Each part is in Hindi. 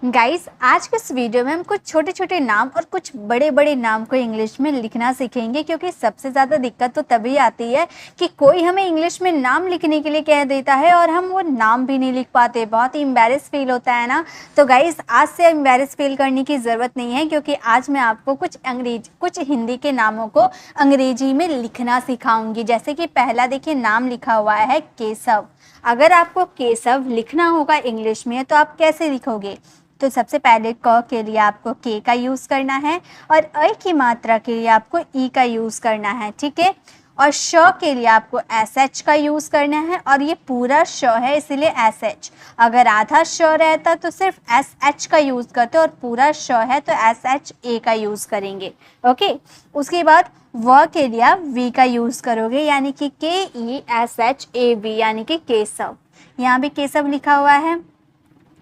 गाइस, आज के इस वीडियो में हम कुछ छोटे छोटे नाम और कुछ बड़े बड़े नाम को इंग्लिश में लिखना सीखेंगे, क्योंकि सबसे ज़्यादा दिक्कत तो तभी आती है कि कोई हमें इंग्लिश में नाम लिखने के लिए कह देता है और हम वो नाम भी नहीं लिख पाते। बहुत ही एम्बैरेस फील होता है ना। तो गाइस, आज से एम्बैरेस फील करने की ज़रूरत नहीं है, क्योंकि आज मैं आपको कुछ हिंदी के नामों को अंग्रेजी में लिखना सिखाऊंगी। जैसे कि पहला देखिए, नाम लिखा हुआ है केशव। अगर आपको केशव लिखना होगा इंग्लिश में तो आप कैसे लिखोगे? तो सबसे पहले क के लिए आपको के का यूज़ करना है और अ की मात्रा के लिए आपको ई का यूज़ करना है, ठीक है। और श के लिए आपको एस एच का यूज़ करना है, और ये पूरा श है इसीलिए एस एच। अगर आधा श रहता तो सिर्फ एस एच का यूज़ करते, और पूरा श है तो एस एच ए का यूज़ करेंगे। ओके, उसके बाद व के लिए आप वी का यूज़ करोगे, यानी कि के E S H A V, यानी कि केशव। यहाँ भी केशव लिखा हुआ है।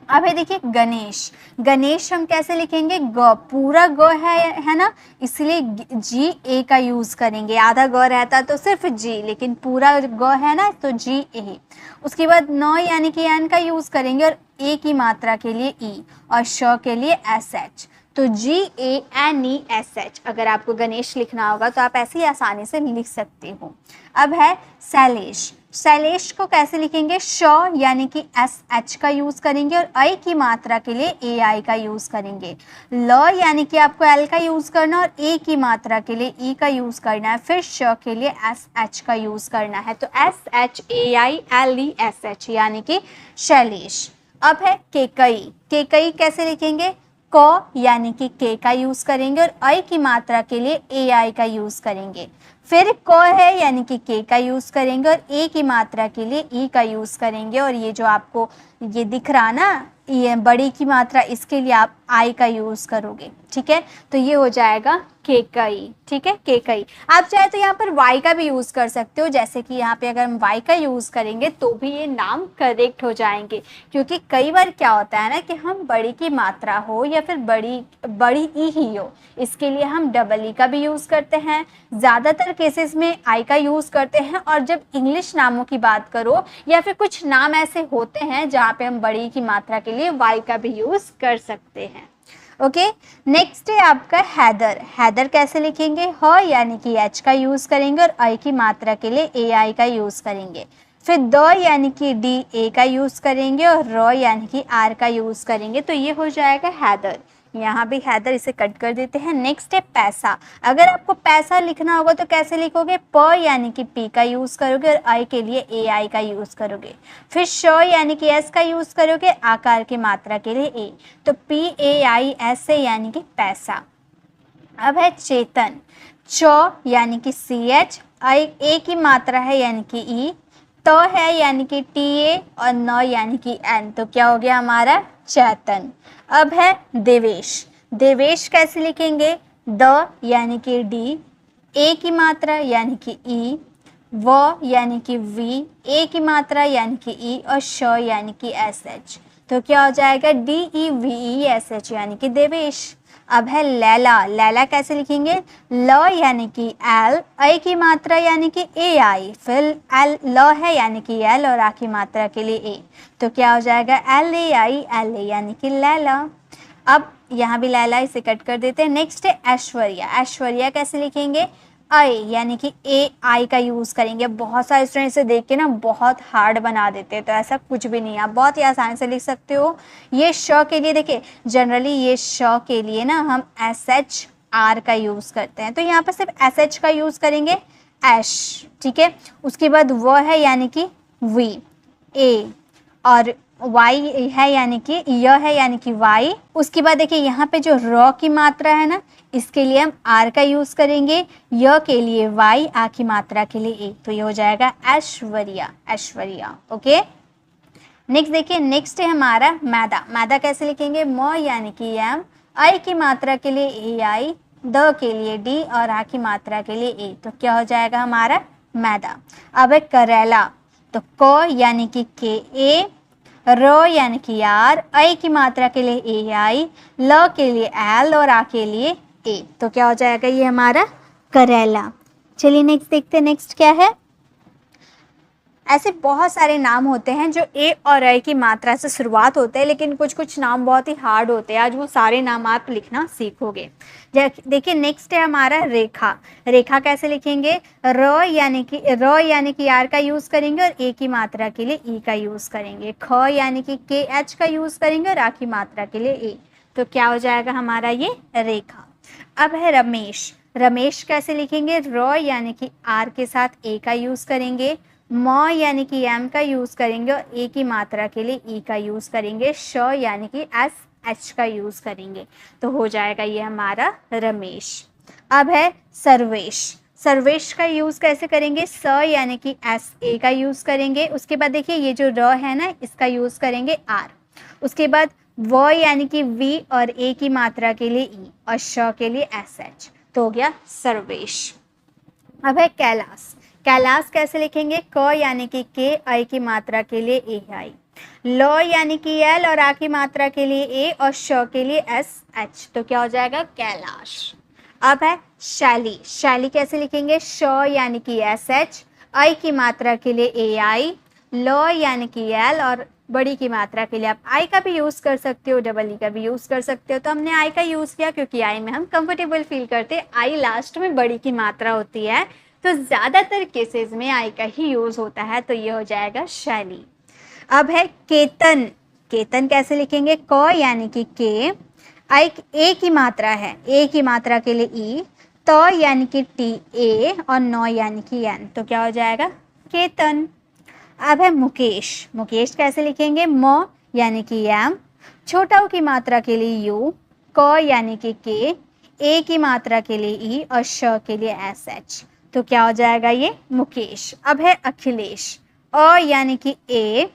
अब है देखिए गणेश। गणेश हम कैसे लिखेंगे? ग, पूरा ग है ना, इसलिए जी ए का यूज़ करेंगे। आधा ग रहता तो सिर्फ जी, लेकिन पूरा ग है ना तो जी ए। उसके बाद नौ यानी कि एन का यूज़ करेंगे, और ए की मात्रा के लिए ई, और श के लिए एस एच। तो जी A N E S H. अगर आपको गणेश लिखना होगा तो आप ऐसे ही आसानी से लिख सकते हो। अब है शैलेश। शैलेश को कैसे लिखेंगे? श यानी कि एस एच का यूज़ करेंगे, और आई की मात्रा के लिए ए आई का यूज़ करेंगे। ल यानी कि आपको एल का यूज़ करना, और ए की मात्रा के लिए ई का यूज़ करना है। फिर श के लिए एस एच का यूज़ करना है। तो S H A I L E S H, यानी कि शैलेश। अब है केकई। केकई कैसे लिखेंगे? क यानी कि के का यूज़ करेंगे, और आई की मात्रा के लिए ए आई का यूज़ करेंगे। फिर क है यानी कि के का यूज़ करेंगे, और ए की मात्रा के लिए ई का यूज़ करेंगे। और ये जो आपको ये दिख रहा ना, ये बड़ी की मात्रा, इसके लिए आप आई का यूज़ करोगे, ठीक है। तो ये हो जाएगा केकई, ठीक है, केकई। आप चाहे तो यहाँ पर वाई का भी यूज़ कर सकते हो, जैसे कि यहाँ पे अगर हम वाई का यूज़ करेंगे तो भी ये नाम करेक्ट हो जाएंगे। क्योंकि कई बार क्या होता है ना कि हम बड़ी की मात्रा हो या फिर बड़ी ई ही हो, इसके लिए हम डबल ई का भी यूज़ करते हैं। ज़्यादातर केसेस में आई का यूज़ करते हैं। और जब इंग्लिश नामों की बात करो, या फिर कुछ नाम ऐसे होते हैं जहाँ पे हम बड़ी की मात्रा के लिए वाई का भी यूज़ कर सकते हैं। ओके, नेक्स्ट है आपका हैदर। हैदर कैसे लिखेंगे? ह यानी कि एच का यूज़ करेंगे, और आई की मात्रा के लिए ए आई का यूज़ करेंगे। फिर द यानी कि डी ए का यूज़ करेंगे, और र यानी कि आर का यूज़ करेंगे। तो ये हो जाएगा हैदर। यहाँ भी हैदर, इसे कट कर देते हैं। नेक्स्ट है पैसा। अगर आपको पैसा लिखना होगा तो कैसे लिखोगे? प यानी कि पी का यूज़ करोगे, और आई के लिए ए आई का यूज़ करोगे। फिर श यानी कि एस का यूज़ करोगे, आकार की मात्रा के लिए ए। तो P A I S A, यानी कि पैसा। अब है चेतन। च यानी कि सी एच, ए की मात्रा है यानी कि ई, तो है यानी कि टी ए, और न यानी कि एन। तो क्या हो गया हमारा? चैतन। अब है देवेश। देवेश कैसे लिखेंगे? द यानी कि डी, ए की मात्रा यानी कि ई, व यानी कि वी, ए की मात्रा यानी कि ई, और श यानी कि एस एच। तो क्या हो जाएगा? D E V E S H, यानी कि देवेश। अब है लैला। लैला कैसे लिखेंगे? ल यानी कि एल, आई की मात्रा यानी कि ए आई, फिर एल ल है यानी कि एल, और आ की मात्रा के लिए ए। तो क्या हो जाएगा? L A I L A, यानी कि लैला। अब यहाँ भी लैला, इसे कट कर देते हैं। नेक्स्ट है ऐश्वर्या। ऐश्वर्या कैसे लिखेंगे? आई यानी कि ए आई का यूज़ करेंगे। बहुत सारे स्टूडेंट इसे देख के ना बहुत हार्ड बना देते हैं, तो ऐसा कुछ भी नहीं है, आप बहुत ही आसानी से लिख सकते हो। ये श के लिए देखिए, जनरली ये श के लिए ना हम एस एच आर का यूज़ करते हैं, तो यहाँ पर सिर्फ एस एच का यूज़ करेंगे, ऐश, ठीक है। उसके बाद वो है यानी कि वी, ए, और वाई है यानी कि य है यानी कि वाई। उसके बाद देखिए यहाँ पे जो र की मात्रा है ना, इसके लिए हम आर का यूज़ करेंगे, य के लिए वाई, आ की मात्रा के लिए ए। तो ये हो जाएगा ऐश्वर्या, ऐश्वर्या। ओके, नेक्स्ट देखिए, नेक्स्ट है हमारा मैदा। मैदा कैसे लिखेंगे? म यानी कि एम, आई की मात्रा के लिए ए आई, द के लिए डी, और आ की मात्रा के लिए ए। तो क्या हो जाएगा हमारा? मैदा। अब है करेला। तो क यानी कि के ए, र यानी कि आर, आई की मात्रा के लिए ए आई, ल के लिए एल, और आ के लिए ए। तो क्या हो जाएगा? ये हमारा करेला। चलिए नेक्स्ट देखते हैं, नेक्स्ट क्या है? ऐसे बहुत सारे नाम होते हैं जो ए और ऐ की मात्रा से शुरुआत होते हैं, लेकिन कुछ कुछ नाम बहुत ही हार्ड होते हैं। आज वो सारे नाम आप लिखना सीखोगे। देखिए नेक्स्ट है हमारा रेखा। रेखा कैसे लिखेंगे? र यानी कि आर का यूज करेंगे और ए की मात्रा के लिए ई का यूज करेंगे। ख यानी कि के एच का यूज करेंगे और आ की मात्रा के लिए ए। तो क्या हो जाएगा हमारा ये रेखा। अब है रमेश। रमेश कैसे लिखेंगे? र यानी कि आर के साथ ए का यूज करेंगे, म यानी कि एम का यूज करेंगे और ए की मात्रा के लिए ई का यूज करेंगे, श यानी कि एस एच का यूज करेंगे। तो हो जाएगा ये हमारा रमेश। अब है सर्वेश। सर्वेश का यूज कैसे करेंगे? स यानी कि एस ए का यूज करेंगे। उसके बाद देखिए ये जो र है ना, इसका यूज करेंगे आर। उसके बाद व यानी कि वी और ए की मात्रा के लिए ई और श के लिए एस एच। तो हो गया सर्वेश। अब है कैलाश। कैलाश कैसे लिखेंगे? क यानी कि के, आई की मात्रा के लिए ए आई, ल यानी कि एल और आ की मात्रा के लिए ए और श के लिए एस एच। तो क्या हो जाएगा? कैलाश। अब है शैली। शैली कैसे लिखेंगे? श यानी कि एस एच, आई की मात्रा के लिए ए आई, ल यानी कि एल और बड़ी की मात्रा के लिए आप आई का भी यूज कर सकते हो, डबल ई का भी यूज कर सकते हो। तो हमने आई का यूज किया क्योंकि आई में हम कंफर्टेबल फील करते हैं। आई लास्ट में बड़ी की मात्रा होती है, तो ज्यादातर केसेस में आई का ही यूज होता है। तो ये हो जाएगा शैली। अब है केतन। केतन कैसे लिखेंगे? क यानी कि के, आई ए की मात्रा है, ए की मात्रा के लिए ई, त यानी कि टी ए और नौ यानी कि एन। तो क्या हो जाएगा? केतन। अब है मुकेश। मुकेश कैसे लिखेंगे? म यानी कि एम, छोटा ऊ की मात्रा के लिए यू, क यानी कि के, ए की मात्रा के लिए ई और श के लिए एस एच। तो क्या हो जाएगा? ये मुकेश। अब है अखिलेश। अ यानी कि ए,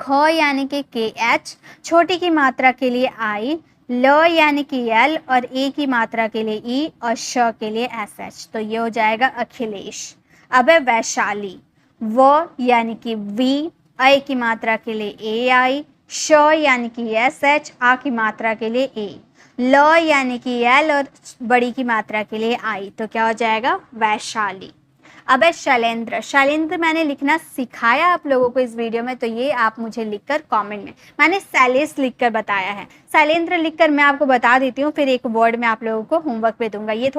ख यानी कि के एच, छोटी की मात्रा के लिए आई, ल यानी कि एल और ए की मात्रा के लिए ई और श के लिए एस एच। तो ये हो जाएगा अखिलेश। अब है वैशाली। व यानी कि वी, आई की मात्रा के लिए ए आई, श यानी कि एस एच, आ की मात्रा के लिए ए, ल यानी कि एल और बड़ी की मात्रा के लिए आई। तो क्या हो जाएगा? वैशाली। अब है शैलेंद्र। शैलेंद्र मैंने लिखना सिखाया आप लोगों को इस वीडियो में, तो ये आप मुझे लिखकर कमेंट में, मैंने शैलेश लिखकर बताया है। शैलेंद्र लिखकर मैं आपको बता देती हूँ, फिर एक वर्ड में आप लोगों को होमवर्क में दूंगा। ये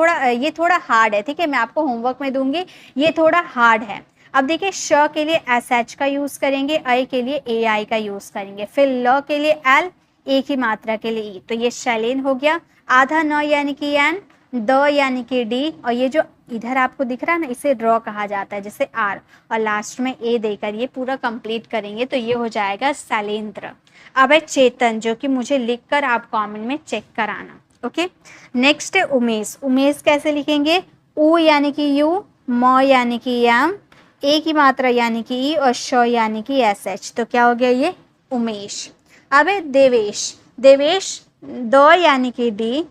थोड़ा हार्ड है, ठीक है, मैं आपको होमवर्क में दूंगी, ये थोड़ा हार्ड है। अब देखिए श के लिए एस एच का यूज करेंगे, आई के लिए ए आई का यूज करेंगे, फिर ल के लिए एल, ए की मात्रा के लिए ई। तो ये शैलेन हो गया। आधा न यानी कि एन, द यानी कि डी और ये जो इधर आपको दिख रहा है ना, इसे ड्रॉ कहा जाता है, जैसे आर और लास्ट में ए देकर ये पूरा कंप्लीट करेंगे। तो ये हो जाएगा शैलेंद्र। अब है चेतन, जो कि मुझे लिखकर आप कमेंट में चेक कराना। ओके, नेक्स्ट है उमेश। उमेश कैसे लिखेंगे? उ यानी कि यू, म यानी कि एम, ए की मात्रा यानी कि ई और श यानी कि एस एच। तो क्या हो गया? ये उमेश। अब है देवेश। देवेश द यानी कि डी,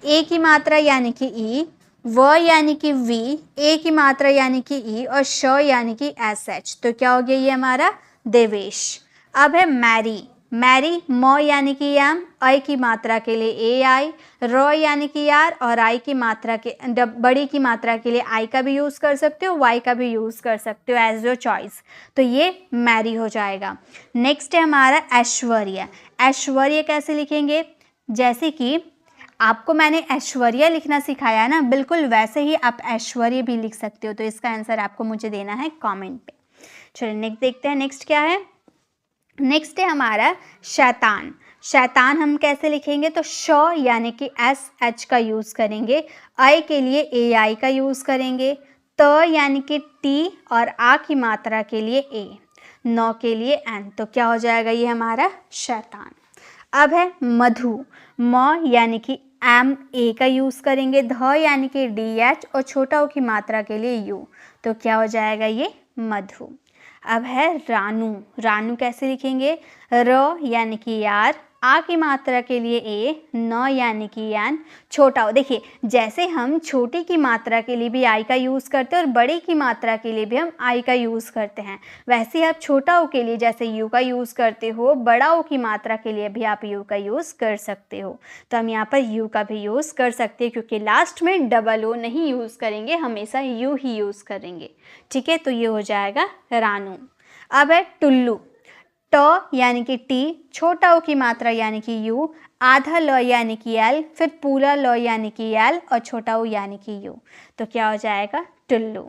ए की मात्रा यानी कि ई, व यानी कि वी, ए की मात्रा यानी कि ई और श यानी कि एस एच। तो क्या हो गया? ये हमारा देवेश। अब है मैरी। मैरी म यानी कि एम, आई की मात्रा के लिए ए आई, र यानी कि आर और आई की मात्रा के बड़ी की मात्रा के लिए आई का भी यूज़ कर सकते हो, वाई का भी यूज़ कर सकते हो, एज योर चॉइस। तो ये मैरी हो जाएगा। नेक्स्ट है हमारा ऐश्वर्या। ऐश्वर्या कैसे लिखेंगे? जैसे कि आपको मैंने ऐश्वर्या लिखना सिखाया है ना, बिल्कुल वैसे ही आप ऐश्वर्या भी लिख सकते हो। तो इसका आंसर आपको मुझे देना है कमेंट पे। चलिए नेक्स्ट देखते हैं, नेक्स्ट क्या है? नेक्स्ट है हमारा शैतान। शैतान हम कैसे लिखेंगे? तो श यानी कि एस एच का यूज़ करेंगे, आई के लिए ए आई का यूज़ करेंगे, त यानी कि टी और आ की मात्रा के लिए ए, नौ के लिए एन। तो क्या हो जाएगा? ये हमारा शैतान। अब है मधु। म यानी कि एम, ए का यूज़ करेंगे, ध यानी कि डी एच और छोटा ओ की मात्रा के लिए यू। तो क्या हो जाएगा? ये मधु। अब है रानू। रानू कैसे लिखेंगे? र यानी कि यार, आ की मात्रा के लिए ए, न यानी कि एन, छोटा ओ। देखिए जैसे हम छोटी की मात्रा के लिए भी आई का यूज़ करते हैं और बड़ी की मात्रा के लिए भी हम आई का यूज़ करते हैं, वैसे आप छोटा ओ के लिए जैसे यू का यूज़ करते हो, बड़ा ओ की मात्रा के लिए भी आप यू का यूज़ कर सकते हो। तो हम यहाँ पर यू का भी यूज़ कर सकते हैं, क्योंकि लास्ट में डबल ओ नहीं यूज़ करेंगे, हमेशा यू ही यूज़ करेंगे। ठीक है, तो ये हो जाएगा रानू। अब है टुल्लू। ट यानी कि टी, छोटा ओ की मात्रा यानी कि यू, आधा ल यानी कि एल, फिर पूरा ल यानी कि एल और छोटा ओ यानी कि यू। तो क्या हो जाएगा टुल्लू।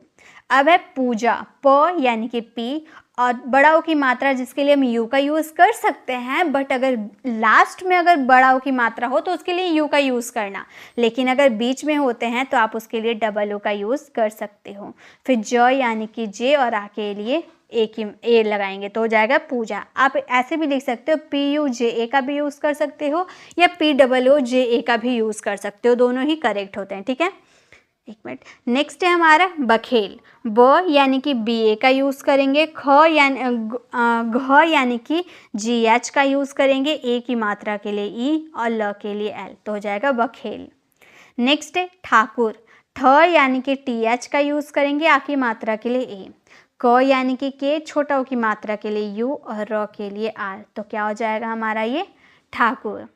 अब है पूजा। प यानी कि पी और बड़ा ओ की मात्रा जिसके लिए हम यू का यूज़ कर सकते हैं, बट अगर लास्ट में अगर बड़ा ओ की मात्रा हो तो उसके लिए यू का यूज़ करना, लेकिन अगर बीच में होते हैं तो आप उसके लिए डबल ओ का यूज़ कर सकते हो। फिर ज यानी कि जे और आ के लिए एक ही ए लगाएंगे तो हो जाएगा पूजा। आप ऐसे भी लिख सकते हो, पी यू जे ए का भी यूज़ कर सकते हो या पी डबल ओ जे ए का भी यूज़ कर सकते हो, दोनों ही करेक्ट होते हैं। ठीक है, एक मिनट। नेक्स्ट है हमारा बखेल। ब यानी कि बी ए का यूज़ करेंगे, ख यानी घ यानी कि जी एच का यूज़ करेंगे, ए की मात्रा के लिए ई और ल के लिए एल, तो हो जाएगा बखेल। नेक्स्ट है ठाकुर। ठ यानी कि टी एच का यूज़ करेंगे, आ की मात्रा के लिए ए, क यानी कि के, छोटा ओ की मात्रा के लिए यू और र के लिए आर, तो क्या हो जाएगा हमारा ये ठाकुर।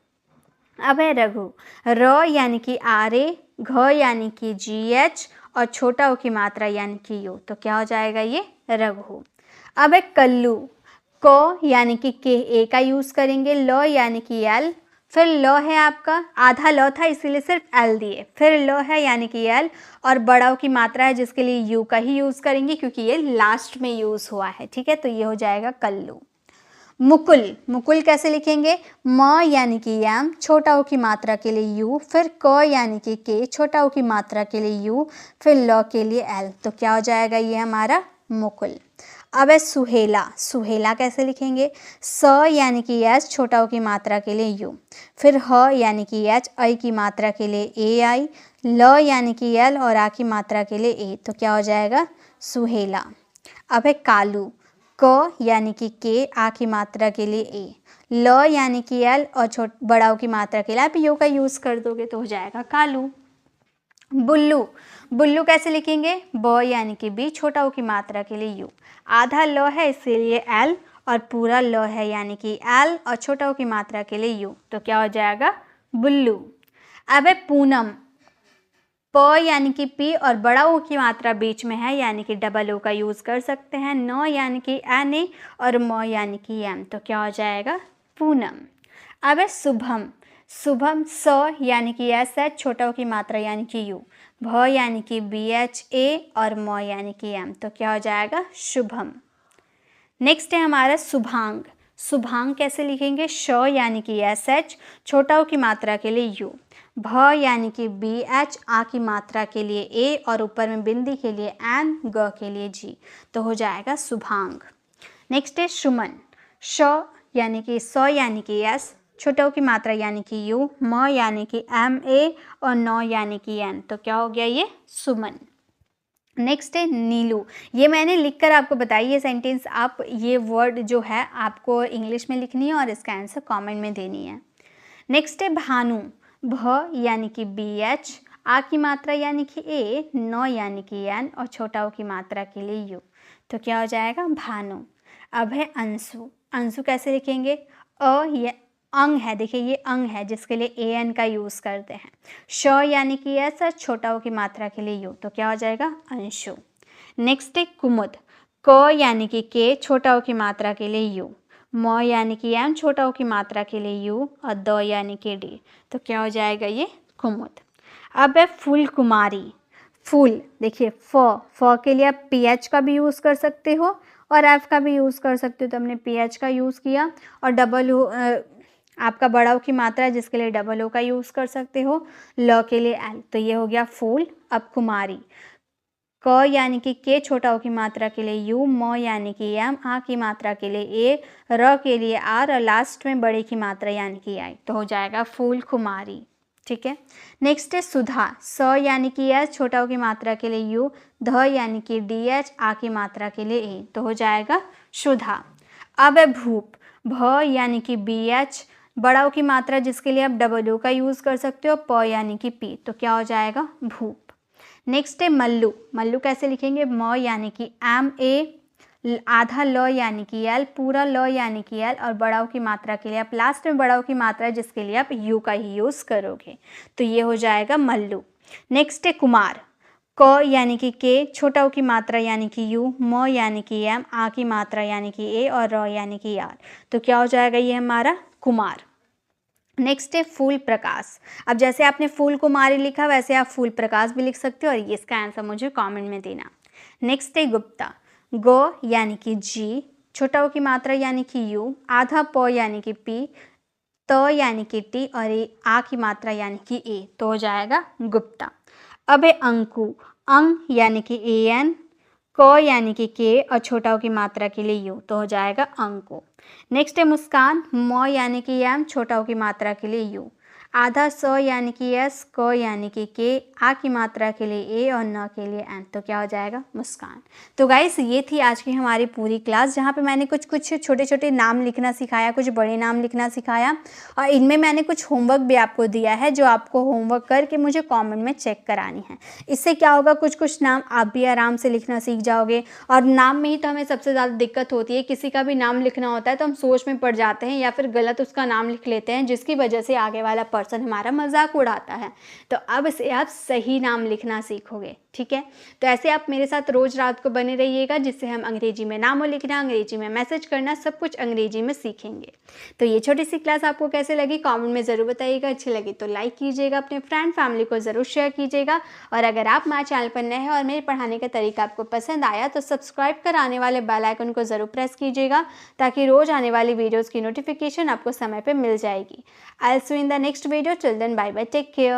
अब है रघु। र यानी कि आर ए, घ यानी कि जी एच और छोटा ओ की मात्रा यानी कि यू, तो क्या हो जाएगा ये रघु। अब है कल्लू। क यानी कि के, ए का यूज़ करेंगे, ल यानी कि एल, फिर ल है आपका, आधा ल था इसीलिए सिर्फ एल दिए, फिर ल है यानी कि एल और बड़ा ओ की मात्रा है जिसके लिए यू का ही यूज़ करेंगे क्योंकि ये लास्ट में यूज़ हुआ है। ठीक है, तो ये हो जाएगा कल्लू। मुकुल। मुकुल कैसे लिखेंगे? म यानी कि एम, छोटा ओ की मात्रा के लिए यू, फिर क यानी कि के, छोटा ओ की मात्रा के लिए यू, फिर ल के लिए एल, तो क्या हो जाएगा ये हमारा मुकुल। अब है सुहेला। सुहेला कैसे लिखेंगे? स यानी कि एस, छोटा ओ की मात्रा के लिए यू, फिर ह यानी कि एच, आई की मात्रा के लिए ए आई, ल यानी कि एल और आ की मात्रा के लिए ए, तो क्या हो जाएगा सुहेला। अब है कालू। क यानी कि के, आ की मात्रा के लिए ए, ल यानी कि एल और बड़ा ओ की मात्रा के लिए आप यू का यूज़ कर दोगे तो हो जाएगा कालू। बुल्लू। बुल्लू कैसे लिखेंगे? ब यानी कि बी, छोटा ओ की मात्रा के लिए यू, आधा ल है इसीलिए एल और पूरा ल है यानी कि एल और छोटा ओ की मात्रा के लिए यू, तो क्या हो जाएगा बुल्लू। अब है पूनम। प यानी कि पी और बड़ा ओ की मात्रा बीच में है यानी कि डबल ओ का यूज़ कर सकते हैं, न यानी कि एन ए और म यानी कि एम, तो क्या हो जाएगा पूनम। अब है शुभम। शुभम स यानी कि एस एच, छोटा ओ की मात्रा यानी कि यू, भ यानी कि बी एच ए और म यानी कि एम, तो क्या हो जाएगा शुभम। नेक्स्ट है हमारा शुभांग। शुभांग कैसे लिखेंगे? श यानी कि एस एच, छोटा ओ की मात्रा के लिए यू, भ यानी कि बी एच, आ की मात्रा के लिए ए और ऊपर में बिंदी के लिए एन, ग के लिए जी, तो हो जाएगा शुभांग। नेक्स्ट है सुमन। श यानी कि स यानी कि एस, छोटा ओ की मात्रा यानी कि यू, म यानी कि एम ए और न यानी कि एन, तो क्या हो गया ये सुमन। नेक्स्ट है नीलू। ये मैंने लिखकर आपको बताई ये सेंटेंस, आप ये वर्ड जो है आपको इंग्लिश में लिखनी है और इसका आंसर कमेंट में देनी है। नेक्स्ट है भानु। भ यानी कि बी एच, आ की मात्रा यानी कि ए, न यानी कि एन और छोटा ओ की मात्रा के लिए यू, तो क्या हो जाएगा भानु। अब है अंशु। अंशु कैसे लिखेंगे? या अंग है, देखिए ये अंग है जिसके लिए ए एन का यूज़ करते हैं, श यानी कि एस, छोटा ओ की मात्रा के लिए यू, तो क्या हो जाएगा अंशु। नेक्स्ट है कुमुद। क यानी कि के, छोटा ओ की मात्रा के लिए यू, म यानी कि एम, छोटा ओ की मात्रा के लिए यू और द यानी कि डी, तो क्या हो जाएगा ये कुमुद। अब है फूल कुमारी। फूल देखिए फ के लिए आप पी एच का भी यूज़ कर सकते हो और एफ का भी यूज़ कर सकते हो, तो हमने पी एच का यूज़ किया और डबल ओ आपका बड़ा ओ की मात्रा है जिसके लिए डबल ओ का यूज़ कर सकते हो, ल के लिए एल, तो ये हो गया फूल। अब कुमारी। क यानी कि के, छोटा ओ की मात्रा के लिए यू, म यानी कि एम, आ की मात्रा के लिए ए, र के लिए आर और लास्ट में बड़े की मात्रा यानी कि आई, तो हो जाएगा फूल कुमारी। ठीक है। नेक्स्ट है सुधा। स यानी कि एस, छोटा ओ की मात्रा के लिए यू, ध यानी कि डी एच, आ की मात्रा के लिए ए, तो हो जाएगा सुधा। अब है भूप। भ यानी कि बी एच, बड़ा ऊ की मात्रा जिसके लिए आप डबल ओ का यूज़ कर सकते हो, प यानी कि पी, तो क्या हो जाएगा भूप। नेक्स्ट है मल्लू। मल्लू कैसे लिखेंगे, म यानी कि एम ए, आधा ल यानी कि एल, पूरा ल यानी कि एल, और बड़ा ऊ की मात्रा के लिए आप लास्ट में बड़ा ऊ की मात्रा जिसके लिए आप यू का ही यूज़ करोगे, तो ये हो जाएगा मल्लू। नेक्स्ट है कुमार। क यानी कि के, छोटा ऊ की मात्रा यानी कि यू, म यानी कि एम, आ की मात्रा यानी कि ए, और र यानी कि आर, तो क्या हो जाएगा ये हमारा कुमार। नेक्स्ट है फूल प्रकाश। अब जैसे आपने फूल कुमारी लिखा वैसे आप फूल प्रकाश भी लिख सकते हो, और ये इसका आंसर मुझे कमेंट में देना। नेक्स्ट है गुप्ता। ग यानी कि जी, छोटा ऊ की मात्रा यानी कि यू, आधा प यानी कि पी, त यानी कि टी, और आ की मात्रा यानी कि ए, तो हो जाएगा गुप्ता। अब है अंकु। अंग यानी कि ए एन, क यानी कि के, और छोटा ऊ की मात्रा के लिए यू, तो हो जाएगा अंकु। नेक्स्ट है मुस्कान। म यानी कि एम, छोटा ऊ की मात्रा के लिए यू, आधा स यानी कि एस, क यानी कि के, आ की मात्रा के लिए ए, और न के लिए एन, तो क्या हो जाएगा मुस्कान। तो गाइस ये थी आज की हमारी पूरी क्लास, जहाँ पे मैंने कुछ कुछ छोटे छोटे नाम लिखना सिखाया, कुछ बड़े नाम लिखना सिखाया, और इनमें मैंने कुछ होमवर्क भी आपको दिया है जो आपको होमवर्क करके मुझे कॉमेंट में चेक करानी है। इससे क्या होगा, कुछ कुछ नाम आप भी आराम से लिखना सीख जाओगे। और नाम में ही तो हमें सबसे ज़्यादा दिक्कत होती है, किसी का भी नाम लिखना होता है तो हम सोच में पड़ जाते हैं या फिर गलत उसका नाम लिख लेते हैं, जिसकी वजह से आगे वाला पर्सन हमारा मजाक उड़ाता है। तो अब से आप सही नाम लिखना सीखोगे, ठीक है। तो ऐसे आप मेरे साथ रोज रात को बने रहिएगा, जिससे हम अंग्रेजी में नामों लिखना, अंग्रेजी में मैसेज करना, सब कुछ अंग्रेजी में सीखेंगे। तो ये छोटी सी क्लास आपको कैसे लगी कमेंट में ज़रूर बताइएगा। अच्छी लगी तो लाइक कीजिएगा, अपने फ्रेंड फैमिली को ज़रूर शेयर कीजिएगा, और अगर आप हमारे चैनल पर नए हैं और मेरे पढ़ाने का तरीका आपको पसंद आया तो सब्सक्राइब कर आने वाले बेल आइकन को ज़रूर प्रेस कीजिएगा, ताकि रोज़ आने वाली वीडियोज़ की नोटिफिकेशन आपको समय पर मिल जाएगी। I will see you in the next video, till then bye bye, take care.